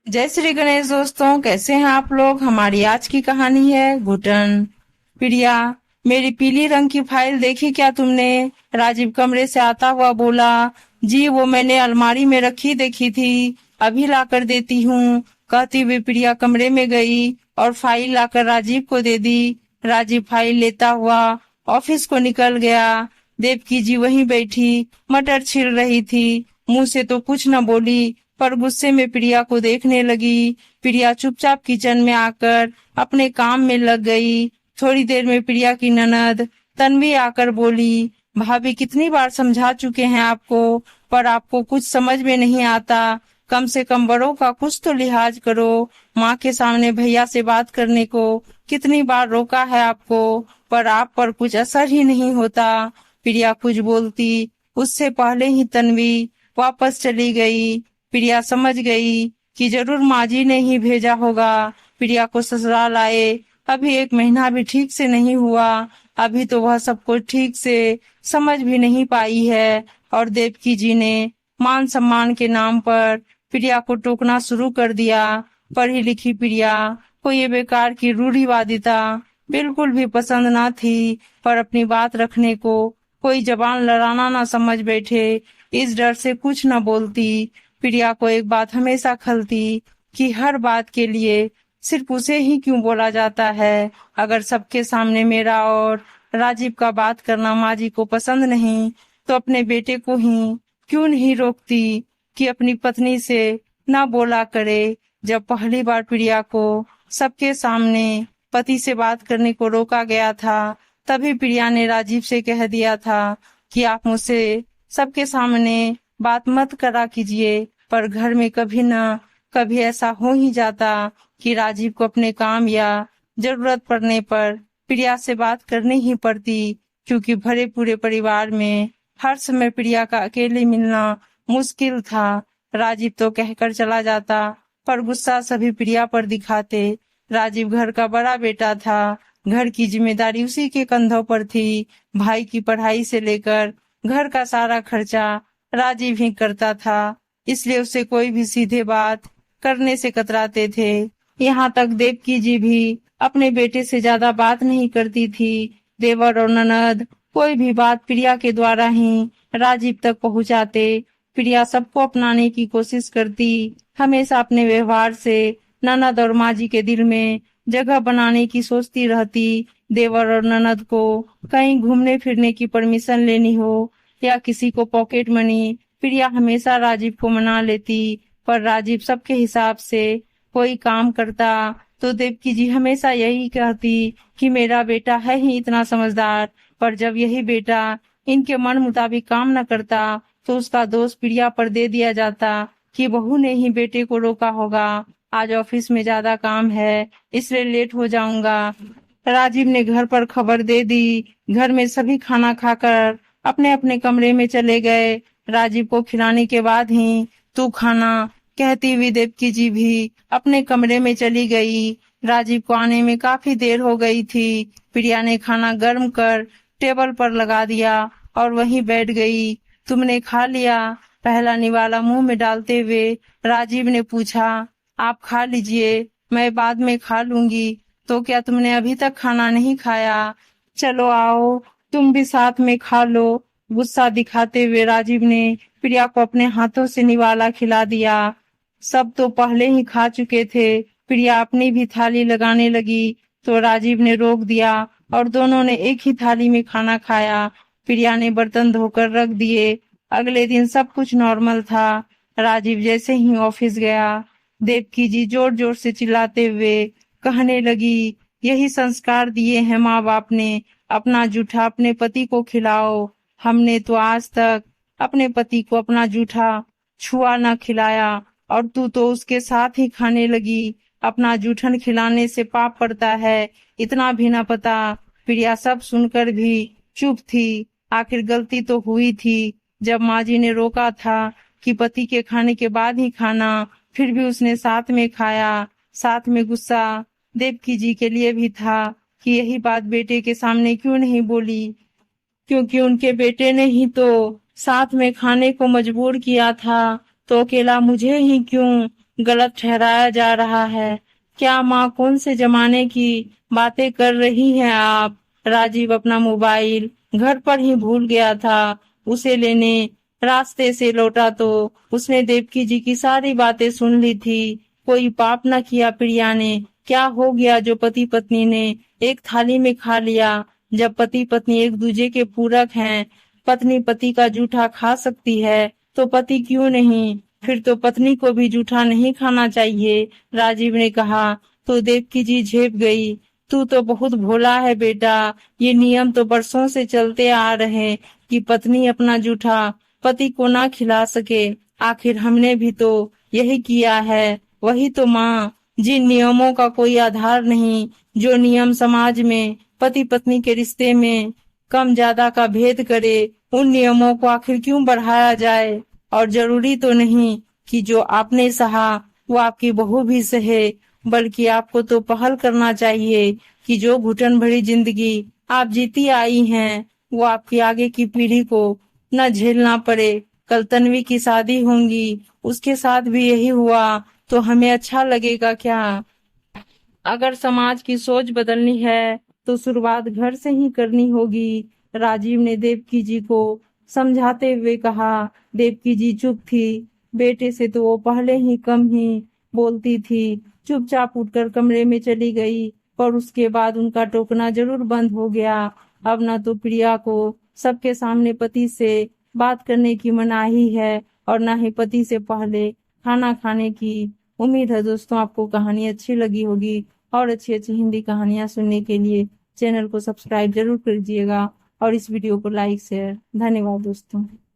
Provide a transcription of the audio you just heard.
जय श्री गणेश दोस्तों, कैसे हैं आप लोग। हमारी आज की कहानी है घुटन। प्रिया, मेरी पीली रंग की फाइल देखी क्या तुमने? राजीव कमरे से आता हुआ बोला। जी, वो मैंने अलमारी में रखी देखी थी, अभी ला कर देती हूँ। कहती हुई प्रिया कमरे में गई और फाइल लाकर राजीव को दे दी। राजीव फाइल लेता हुआ ऑफिस को निकल गया। देवकी जी वहीं बैठी मटर छील रही थी। मुंह से तो कुछ न बोली, पर गुस्से में प्रिया को देखने लगी। प्रिया चुपचाप किचन में आकर अपने काम में लग गई। थोड़ी देर में प्रिया की ननद तन्वी आकर बोली, भाभी कितनी बार समझा चुके हैं आपको, पर आपको कुछ समझ में नहीं आता। कम से कम बड़ों का कुछ तो लिहाज करो। माँ के सामने भैया से बात करने को कितनी बार रोका है आपको, पर आप पर कुछ असर ही नहीं होता। प्रिया कुछ बोलती उससे पहले ही तन्वी वापस चली गई। प्रिया समझ गई कि जरूर माँ जी ने ही भेजा होगा। प्रिया को ससुराल आए अभी 1 महीना भी ठीक से नहीं हुआ। अभी तो वह सब कुछ ठीक से समझ भी नहीं पाई है, और देवकी जी ने मान सम्मान के नाम पर प्रिया को टोकना शुरू कर दिया। पढ़ी लिखी प्रिया को ये बेकार की रूढ़िवादिता बिल्कुल भी पसंद न थी, पर अपनी बात रखने को कोई जबान लड़ाना न समझ बैठे, इस डर से कुछ न बोलती। प्रिया को एक बात हमेशा खलती कि हर बात के लिए सिर्फ उसे ही क्यों बोला जाता है। अगर सबके सामने मेरा और राजीव का बात करना माँ जी को पसंद नहीं, तो अपने बेटे को ही क्यों नहीं रोकती कि अपनी पत्नी से ना बोला करे। जब पहली बार प्रिया को सबके सामने पति से बात करने को रोका गया था, तभी प्रिया ने राजीव से कह दिया था कि आप मुझसे सबके सामने बात मत करा कीजिए, पर घर में कभी न कभी ऐसा हो ही जाता कि राजीव को अपने काम या जरूरत पड़ने पर प्रिया से बात करनी ही पड़ती, क्योंकि भरे पूरे परिवार में हर समय प्रिया का अकेले मिलना मुश्किल था। राजीव तो कहकर चला जाता, पर गुस्सा सभी प्रिया पर दिखाते। राजीव घर का बड़ा बेटा था, घर की जिम्मेदारी उसी के कंधों पर थी। भाई की पढ़ाई से लेकर घर का सारा खर्चा राजीव ही करता था, इसलिए उसे कोई भी सीधे बात करने से कतराते थे। यहाँ तक देवकी जी भी अपने बेटे से ज्यादा बात नहीं करती थी। देवर और ननद कोई भी बात प्रिया के द्वारा ही राजीव तक पहुँचाते। प्रिया सबको अपनाने की कोशिश करती, हमेशा अपने व्यवहार से ननद और माँ जी के दिल में जगह बनाने की सोचती रहती। देवर और ननद को कहीं घूमने फिरने की परमिशन लेनी हो या किसी को पॉकेट मनी, प्रिया हमेशा राजीव को मना लेती। पर राजीव सबके हिसाब से कोई काम करता तो देवकी जी हमेशा यही कहती कि मेरा बेटा है ही इतना समझदार, पर जब यही बेटा इनके मन मुताबिक काम न करता तो उसका दोष प्रिया पर दे दिया जाता कि बहू ने ही बेटे को रोका होगा। आज ऑफिस में ज्यादा काम है इसलिए लेट हो जाऊंगा। राजीव ने घर पर खबर दे दी। घर में सभी खाना खाकर अपने अपने कमरे में चले गए। राजीव को खिलाने के बाद ही तू खाना कहती हुई देवकी जी भी अपने कमरे में चली गई। राजीव को आने में काफी देर हो गई थी। प्रिया ने खाना गर्म कर टेबल पर लगा दिया और वहीं बैठ गई। तुमने खा लिया? पहला निवाला मुंह में डालते हुए राजीव ने पूछा। आप खा लीजिए, मैं बाद में खा लूंगी। तो क्या तुमने अभी तक खाना नहीं खाया? चलो आओ, तुम भी साथ में खा लो। गुस्सा दिखाते हुए राजीव ने प्रिया को अपने हाथों से निवाला खिला दिया। सब तो पहले ही खा चुके थे। प्रिया अपनी भी थाली लगाने लगी तो राजीव ने रोक दिया और दोनों ने एक ही थाली में खाना खाया। प्रिया ने बर्तन धोकर रख दिए। अगले दिन सब कुछ नॉर्मल था। राजीव जैसे ही ऑफिस गया, देवकी जी जोर जोर से चिल्लाते हुए कहने लगी, यही संस्कार दिए हैं माँ बाप ने, अपना जूठा अपने पति को खिलाओ। हमने तो आज तक अपने पति को अपना जूठा छुआ न खिलाया, और तू तो उसके साथ ही खाने लगी। अपना जूठन खिलाने से पाप पड़ता है, इतना भी न पता। प्रिया सब सुनकर भी चुप थी। आखिर गलती तो हुई थी। जब माँ जी ने रोका था कि पति के खाने के बाद ही खाना, फिर भी उसने साथ में खाया। साथ में गुस्सा देवकी जी के लिए भी था कि यही बात बेटे के सामने क्यों नहीं बोली, क्योंकि उनके बेटे ने ही तो साथ में खाने को मजबूर किया था, तो अकेला मुझे ही क्यों गलत ठहराया जा रहा है। क्या माँ, कौन से जमाने की बातें कर रही हैं आप? राजीव अपना मोबाइल घर पर ही भूल गया था। उसे लेने रास्ते से लौटा तो उसने देवकी जी की सारी बातें सुन ली थी। कोई पाप न किया प्रिया ने। क्या हो गया जो पति पत्नी ने एक थाली में खा लिया? जब पति पत्नी एक दूसरे के पूरक हैं, पत्नी पति का जूठा खा सकती है तो पति क्यों नहीं? फिर तो पत्नी को भी जूठा नहीं खाना चाहिए, राजीव ने कहा। तो देवकी जी झेप गई। तू तो बहुत भोला है बेटा। ये नियम तो बरसों से चलते आ रहे कि पत्नी अपना जूठा पति को ना खिला सके। आखिर हमने भी तो यही किया है। वही तो माँ, जिन नियमों का कोई आधार नहीं, जो नियम समाज में पति पत्नी के रिश्ते में कम ज्यादा का भेद करे, उन नियमों को आखिर क्यों बढ़ाया जाए? और जरूरी तो नहीं कि जो आपने सहा वो आपकी बहू भी सहे, बल्कि आपको तो पहल करना चाहिए कि जो घुटन भरी जिंदगी आप जीती आई हैं वो आपकी आगे की पीढ़ी को न झेलना पड़े। कल तन्वी की शादी होंगी, उसके साथ भी यही हुआ तो हमें अच्छा लगेगा क्या? अगर समाज की सोच बदलनी है तो शुरुआत घर से ही करनी होगी, राजीव ने देवकी जी को समझाते हुए कहा। देवकी जी चुप थी। बेटे से तो वो पहले ही कम ही बोलती थी। चुपचाप उठकर कमरे में चली गई, पर उसके बाद उनका टोकना जरूर बंद हो गया। अब न तो प्रिया को सबके सामने पति से बात करने की मनाही है और न ही पति से पहले खाना खाने की। उम्मीद है दोस्तों आपको कहानी अच्छी लगी होगी, और अच्छी अच्छी हिंदी कहानियां सुनने के लिए चैनल को सब्सक्राइब जरूर कीजिएगा और इस वीडियो को लाइक शेयर। धन्यवाद दोस्तों।